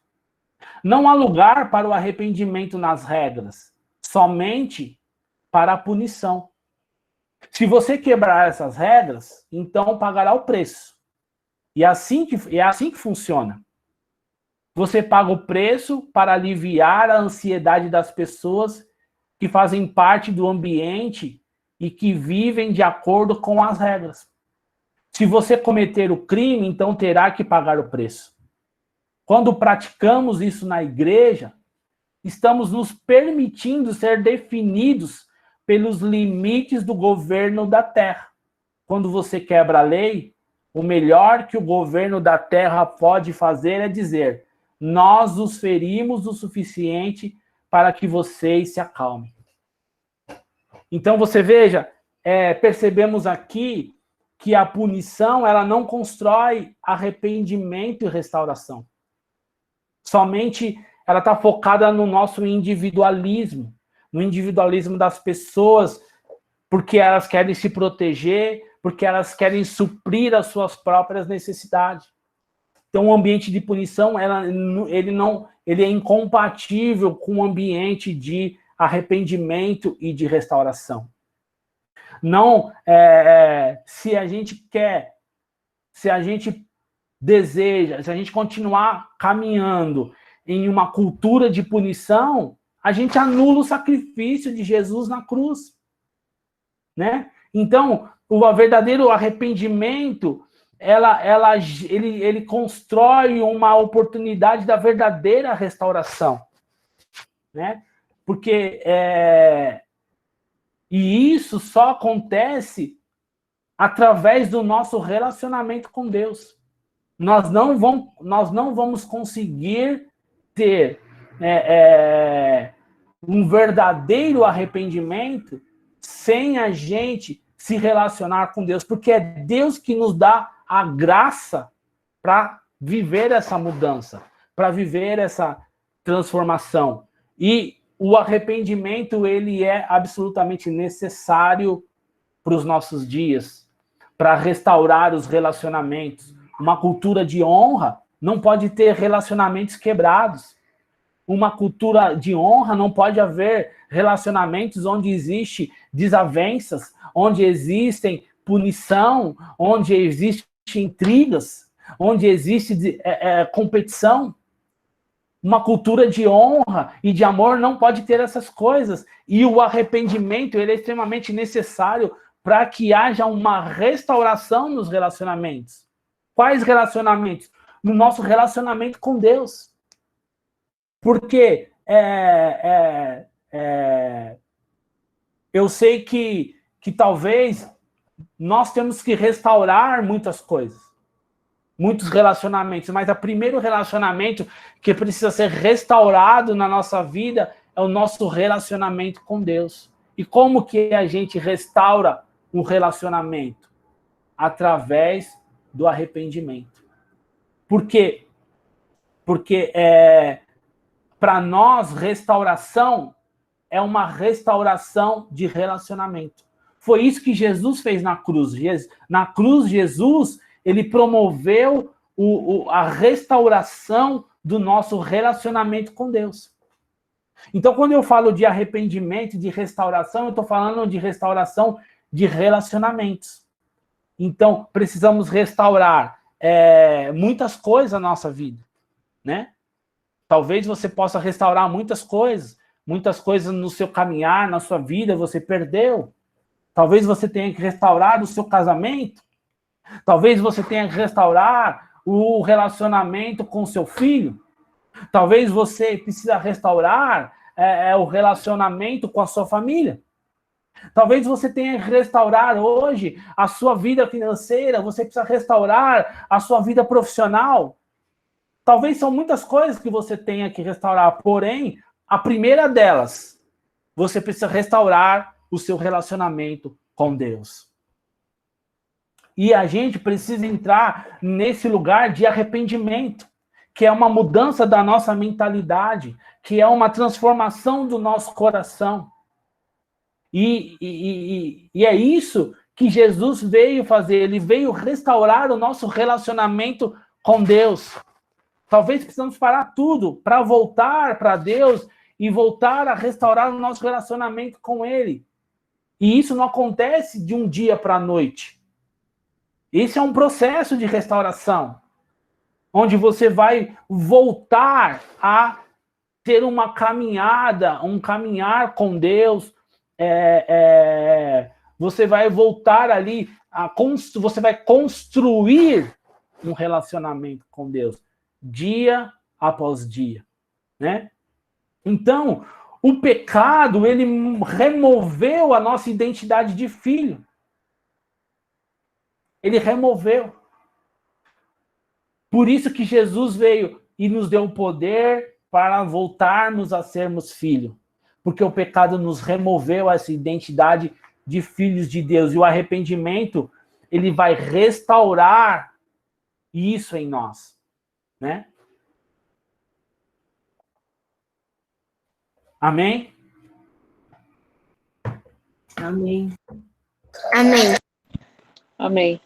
Não há lugar para o arrependimento nas regras, somente para a punição. Se você quebrar essas regras, então pagará o preço. E é assim que funciona. Você paga o preço para aliviar a ansiedade das pessoas que fazem parte do ambiente e que vivem de acordo com as regras. Se você cometer o crime, então terá que pagar o preço. Quando praticamos isso na igreja, estamos nos permitindo ser definidos pelos limites do governo da terra. Quando você quebra a lei, o melhor que o governo da terra pode fazer é dizer: nós os ferimos o suficiente para que vocês se acalmem. Então você veja, percebemos aqui que a punição ela não constrói arrependimento e restauração. Somente ela está focada no nosso individualismo, no individualismo das pessoas, porque elas querem se proteger, porque elas querem suprir as suas próprias necessidades. Então, o ambiente de punição, ele é incompatível com o ambiente de arrependimento e de restauração. Não, se a gente quer, se a gente deseja, se a gente continuar caminhando em uma cultura de punição, a gente anula o sacrifício de Jesus na cruz, né? Então, o verdadeiro arrependimento, ele constrói uma oportunidade da verdadeira restauração, né? Porque e isso só acontece através do nosso relacionamento com Deus. Nós não vamos conseguir ter um verdadeiro arrependimento sem a gente se relacionar com Deus, porque é Deus que nos dá a graça para viver essa mudança, para viver essa transformação. E o arrependimento, ele é absolutamente necessário para os nossos dias, para restaurar os relacionamentos. Uma cultura de honra não pode ter relacionamentos quebrados. Uma cultura de honra não pode haver relacionamentos onde existe desavenças, onde existem punição, onde existem intrigas, onde existe competição. Uma cultura de honra e de amor não pode ter essas coisas. E o arrependimento, ele é extremamente necessário para que haja uma restauração nos relacionamentos. Quais relacionamentos? No nosso relacionamento com Deus. Porque eu sei que talvez nós temos que restaurar muitas coisas, muitos relacionamentos, mas o primeiro relacionamento que precisa ser restaurado na nossa vida é o nosso relacionamento com Deus. E como que a gente restaura um relacionamento? Através do arrependimento. Por quê? Porque para nós, restauração é uma restauração de relacionamento. Foi isso que Jesus fez na cruz. Na cruz, Jesus, ele promoveu a restauração do nosso relacionamento com Deus. Então, quando eu falo de arrependimento, de restauração, eu estou falando de restauração de relacionamentos. Então, precisamos restaurar muitas coisas na nossa vida, né? Talvez você possa restaurar muitas coisas no seu caminhar, na sua vida, você perdeu. Talvez você tenha que restaurar o seu casamento. Talvez você tenha que restaurar o relacionamento com seu filho. Talvez você precisa restaurar o relacionamento com a sua família. Talvez você tenha que restaurar hoje a sua vida financeira, você precisa restaurar a sua vida profissional. Talvez são muitas coisas que você tenha que restaurar, porém, a primeira delas, você precisa restaurar o seu relacionamento com Deus. E a gente precisa entrar nesse lugar de arrependimento, que é uma mudança da nossa mentalidade, que é uma transformação do nosso coração. E é isso que Jesus veio fazer. Ele veio restaurar o nosso relacionamento com Deus. Talvez precisamos parar tudo para voltar para Deus e voltar a restaurar o nosso relacionamento com Ele. E isso não acontece de um dia para a noite. Esse é um processo de restauração, onde você vai voltar a ter uma caminhada, um caminhar com Deus. Você vai voltar ali, você vai construir um relacionamento com Deus, dia após dia, né? Então, o pecado, ele removeu a nossa identidade de filho. Ele removeu. Por isso que Jesus veio e nos deu o poder para voltarmos a sermos filhos. Porque o pecado nos removeu essa identidade de filhos de Deus. E o arrependimento, ele vai restaurar isso em nós, né? Amém? Amém. Amém. Amém.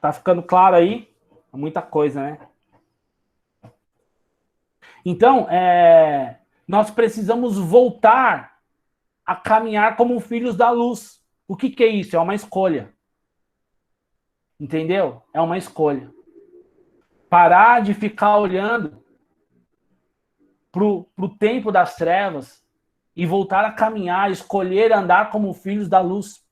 Tá ficando claro aí? Muita coisa, né? Então, nós precisamos voltar a caminhar como filhos da luz. O que é isso? É uma escolha. Entendeu? É uma escolha. Parar de ficar olhando pro tempo das trevas e voltar a caminhar, escolher andar como filhos da luz.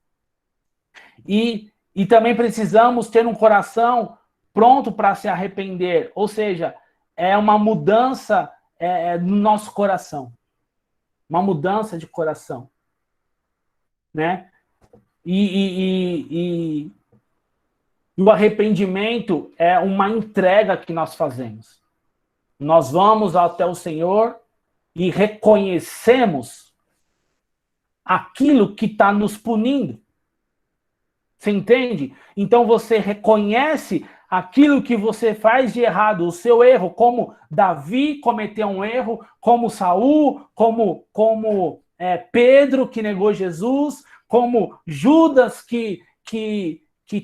E também precisamos ter um coração pronto para se arrepender. Ou seja, é uma mudança no nosso coração. Uma mudança de coração. Né? E o arrependimento é uma entrega que nós fazemos. Nós vamos até o Senhor e reconhecemos aquilo que está nos punindo. Você entende? Então você reconhece aquilo que você faz de errado, o seu erro, como Davi cometeu um erro, como Saul, como Pedro que negou Jesus, como Judas que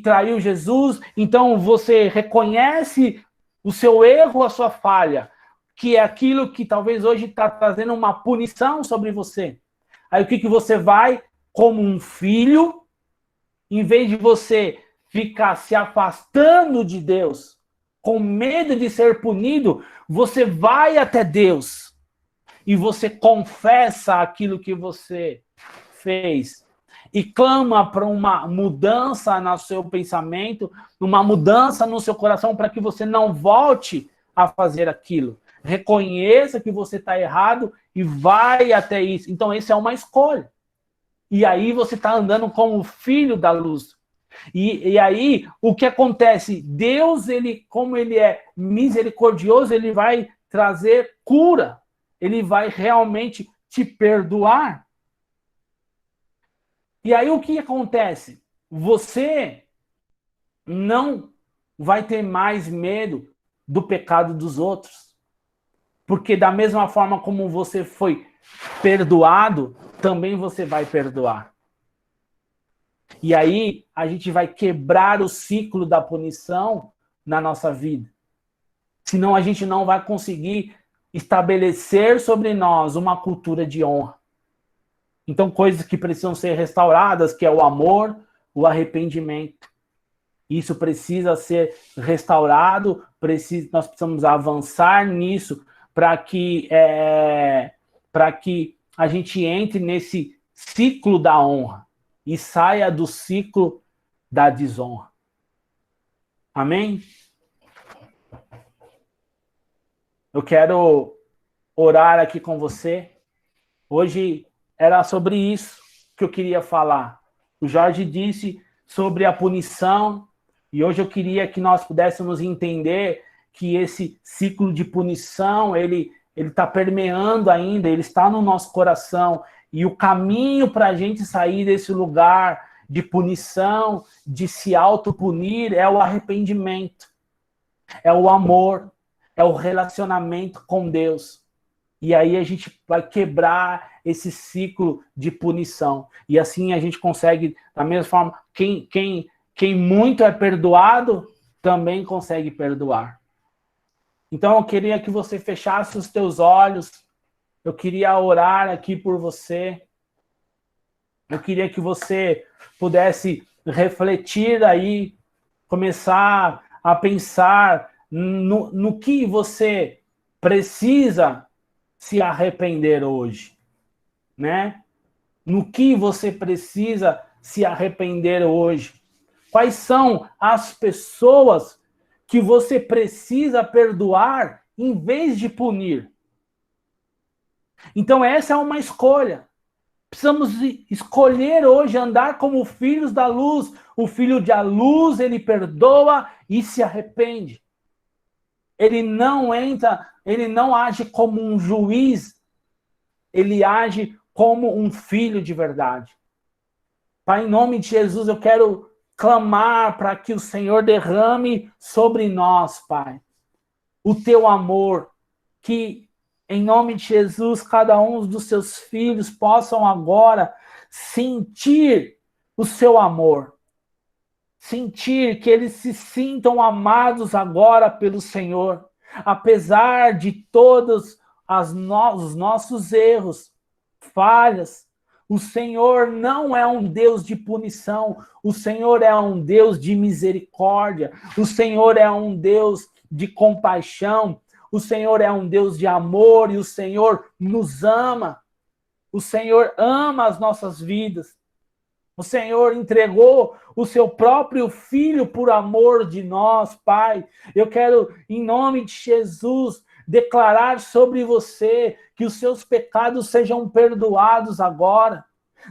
traiu Jesus. Então você reconhece o seu erro, a sua falha, que é aquilo que talvez hoje está trazendo uma punição sobre você. Aí o que você vai, como um filho, em vez de você ficar se afastando de Deus, com medo de ser punido, você vai até Deus e você confessa aquilo que você fez e clama para uma mudança no seu pensamento, uma mudança no seu coração, para que você não volte a fazer aquilo. Reconheça que você está errado e vai até isso. Então, essa é uma escolha. E aí você está andando como filho da luz. E aí, o que acontece? Deus, como ele é misericordioso, ele vai trazer cura. Ele vai realmente te perdoar. E aí, o que acontece? Você não vai ter mais medo do pecado dos outros. Porque da mesma forma como você foi perdoado, também você vai perdoar. E aí a gente vai quebrar o ciclo da punição na nossa vida. Senão a gente não vai conseguir estabelecer sobre nós uma cultura de honra. Então coisas que precisam ser restauradas, que é o amor, o arrependimento. Isso precisa ser restaurado, nós precisamos avançar nisso, para que a gente entre nesse ciclo da honra e saia do ciclo da desonra. Amém? Eu quero orar aqui com você. Hoje era sobre isso que eu queria falar. O Jorge disse sobre a punição, e hoje eu queria que nós pudéssemos entender que esse ciclo de punição, ele está permeando ainda, ele está no nosso coração. E o caminho para a gente sair desse lugar de punição, de se autopunir, é o arrependimento, é o amor, é o relacionamento com Deus. E aí a gente vai quebrar esse ciclo de punição. E assim a gente consegue, da mesma forma, quem muito é perdoado, também consegue perdoar. Então eu queria que você fechasse os teus olhos. Eu queria orar aqui por você. Eu queria que você pudesse refletir aí, começar a pensar no que você precisa se arrepender hoje, né? No que você precisa se arrepender hoje. Quais são as pessoas que você precisa perdoar em vez de punir? Então essa é uma escolha. Precisamos escolher hoje andar como filhos da luz. O filho da luz, ele perdoa e se arrepende. Ele não entra, ele não age como um juiz, ele age como um filho de verdade. Pai, em nome de Jesus, eu quero clamar para que o Senhor derrame sobre nós, Pai, o teu amor, que em nome de Jesus, cada um dos seus filhos possam agora sentir o seu amor. Sentir que eles se sintam amados agora pelo Senhor. Apesar de todos os nossos erros, falhas, o Senhor não é um Deus de punição. O Senhor é um Deus de misericórdia. O Senhor é um Deus de compaixão. O Senhor é um Deus de amor e o Senhor nos ama. O Senhor ama as nossas vidas. O Senhor entregou o seu próprio Filho por amor de nós, Pai. Eu quero, em nome de Jesus, declarar sobre você que os seus pecados sejam perdoados agora.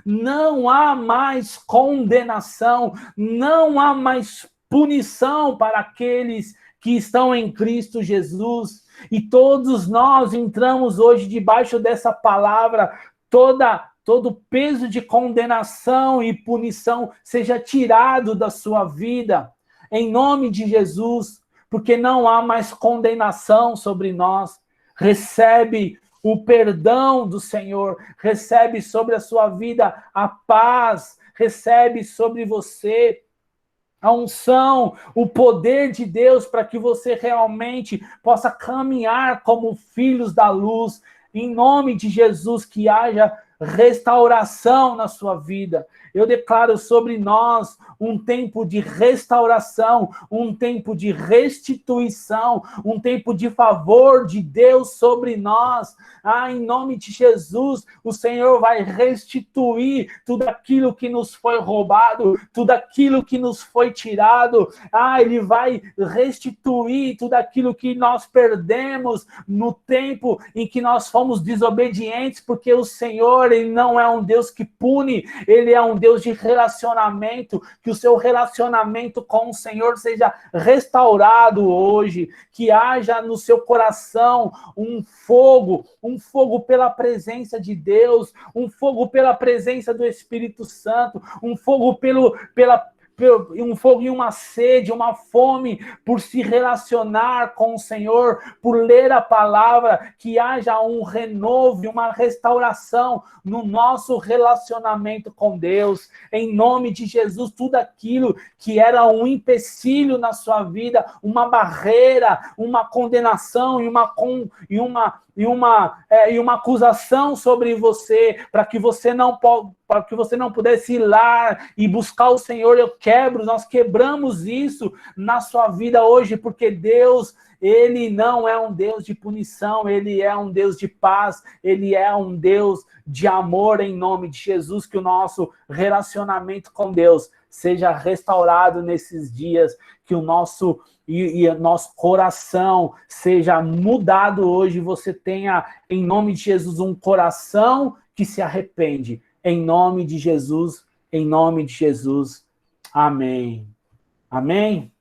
Não há mais condenação, não há mais punição para aqueles que estão em Cristo Jesus. E todos nós entramos hoje debaixo dessa palavra, todo peso de condenação e punição seja tirado da sua vida, em nome de Jesus, porque não há mais condenação sobre nós. Recebe o perdão do Senhor, recebe sobre a sua vida a paz, recebe sobre você a unção, o poder de Deus para que você realmente possa caminhar como filhos da luz. Em nome de Jesus, que haja restauração na sua vida. Eu declaro sobre nós um tempo de restauração, um tempo de restituição, um tempo de favor de Deus sobre nós. Em nome de Jesus, o Senhor vai restituir tudo aquilo que nos foi roubado, tudo aquilo que nos foi tirado. Ele vai restituir tudo aquilo que nós perdemos no tempo em que nós fomos desobedientes, porque o Senhor, Ele não é um Deus que pune, Ele é um Deus de relacionamento. Que o seu relacionamento com o Senhor seja restaurado hoje, que haja no seu coração um fogo pela presença de Deus, um fogo pela presença do Espírito Santo, um fogo um fogo e uma sede, uma fome por se relacionar com o Senhor, por ler a palavra, que haja um renovo e uma restauração no nosso relacionamento com Deus. Em nome de Jesus, tudo aquilo que era um empecilho na sua vida, uma barreira, uma condenação e uma acusação sobre você, para que você não pudesse ir lá e buscar o Senhor. Nós quebramos isso na sua vida hoje, porque Deus, Ele não é um Deus de punição, Ele é um Deus de paz, Ele é um Deus de amor. Em nome de Jesus, que o nosso relacionamento com Deus seja restaurado nesses dias, que o nosso coração seja mudado hoje, você tenha, em nome de Jesus, um coração que se arrepende. Em nome de Jesus, em nome de Jesus. Amém. Amém?